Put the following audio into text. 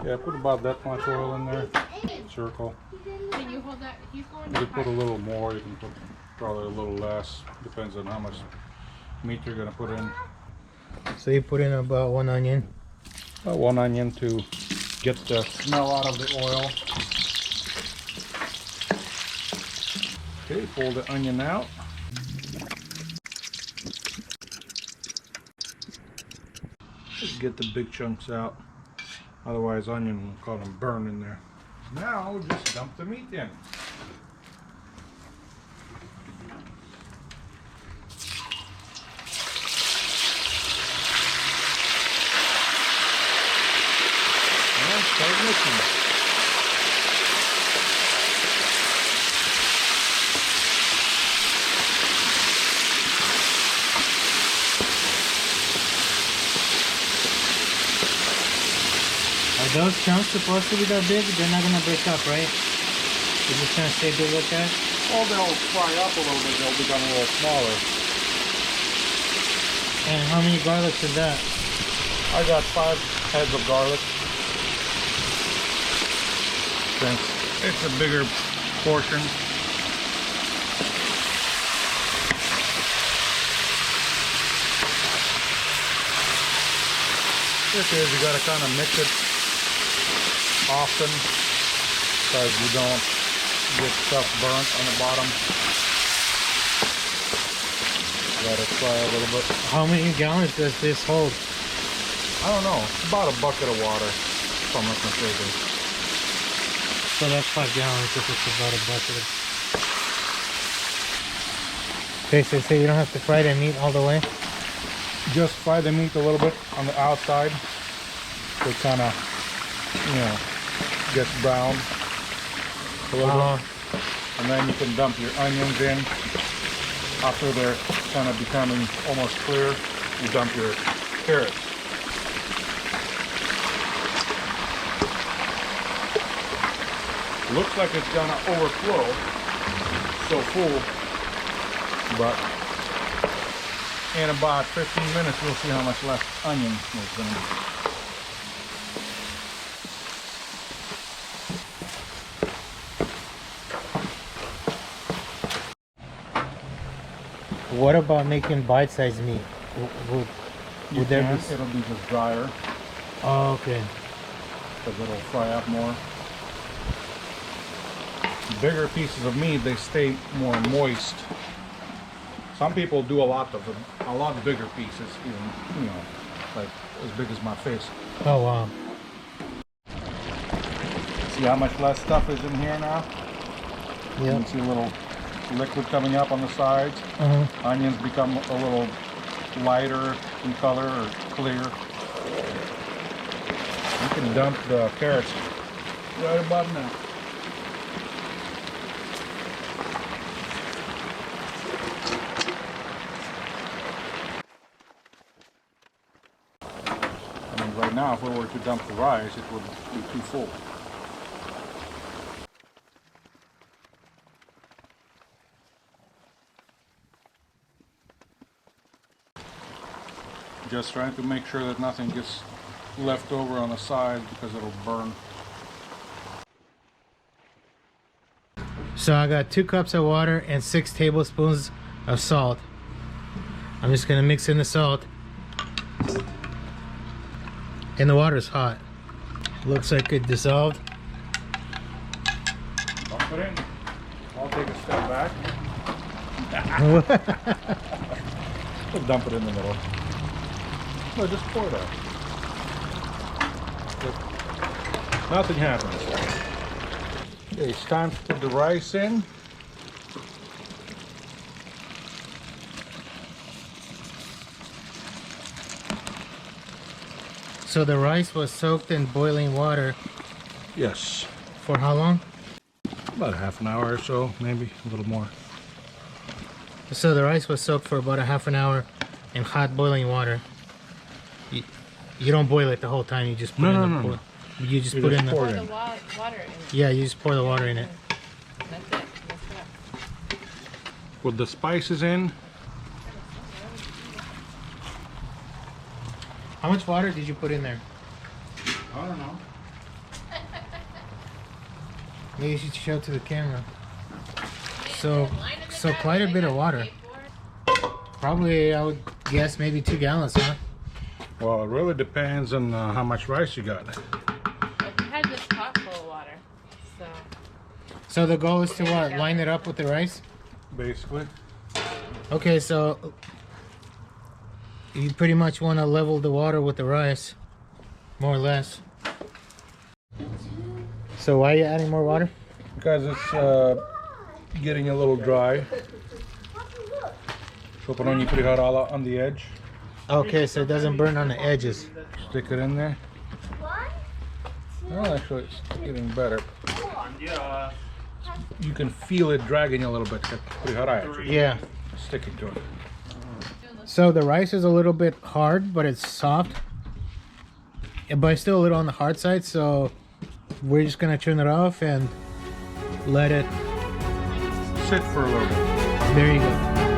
Yeah, put about that much oil in there. Circle. Can you hold that? He's going You to can put a little more, you can put probably a little less. Depends on how much meat you're gonna put in. So you put in about 1 onion. About 1 onion to get the smell out of the oil. Okay, pull the onion out. Just get the big chunks out. Otherwise, onion will cause them burn in there. Now, just dump the meat in. And start mixing. Are those chunks supposed to be that big? They're not gonna break up, right? They're just gonna stay big like that? Well, they'll fry up a little bit. They'll become a little smaller. And how many garlics is that? I got 5 heads of garlic. Since it's a bigger portion. This is, you gotta kind of mix it often because you don't get stuff burnt on the bottom. Let it fry a little bit. How many gallons does this hold? I don't know, it's about a bucket of water, if I'm not mistaken. So that's 5 gallons if it's about a bucket of... Okay, so you don't have to fry the meat all the way? Just fry the meat a little bit on the outside so it kind of, you know, gets brown a little bit. And then you can dump your onions in. After they're kind of becoming almost clear, you dump your carrots. Looks like it's gonna overflow, so full, but in about 15 minutes we'll see how much less onion there's gonna be. What about making bite-sized meat? Would there be... It'll be just drier, Oh, okay. because it'll fry up more. Bigger pieces of meat, they stay more moist. Some people do a lot bigger pieces, even, you know, like as big as my face. Oh, wow. See how much less stuff is in here now? You Yeah. can see a little liquid coming up on the sides. Onions become a little lighter in color or clear. You can dump the carrots right about now. I mean, right now, if we were to dump the rice, it would be too full. Just trying to make sure that nothing gets left over on the side because it'll burn. So I got 2 cups of water and 6 tablespoons of salt. I'm just gonna mix in the salt. And the water is hot. Looks like it dissolved. Dump it in. I'll take a step back. We'll dump it in the middle. No, just pour that. Nothing happens. Okay, it's time to put the rice in. So the rice was soaked in boiling water Yes. for how long? About half an hour or so, maybe a little more. So the rice was soaked for about a half an hour in hot boiling water. You don't boil it the whole time. You just put No. You just You put just in the pour pour it the in. water in. Yeah, you just pour the water in it. That's it. That's enough. Put the spices in. How much water did you put in there? I don't know. Maybe you should show it to the camera. So quite a bit of water. Probably, I would guess, maybe 2 gallons, huh? Well, it really depends on how much rice you got. I had this pot full of water, so. So the goal is to what? Line it up with the rice? Basically. Okay, so you pretty much want to level the water with the rice, more or less. So why are you adding more water? Because it's getting a little dry. So put on, you put it out all on the edge. Okay, so it doesn't burn on the edges. Stick it in there. Well, actually, it's getting better. You can feel it dragging a little bit. Pretty hot actually. Yeah. Sticking to it. So the rice is a little bit hard, but it's soft. But it's still a little on the hard side, so we're just gonna turn it off and let it Sit for a little bit. There you go.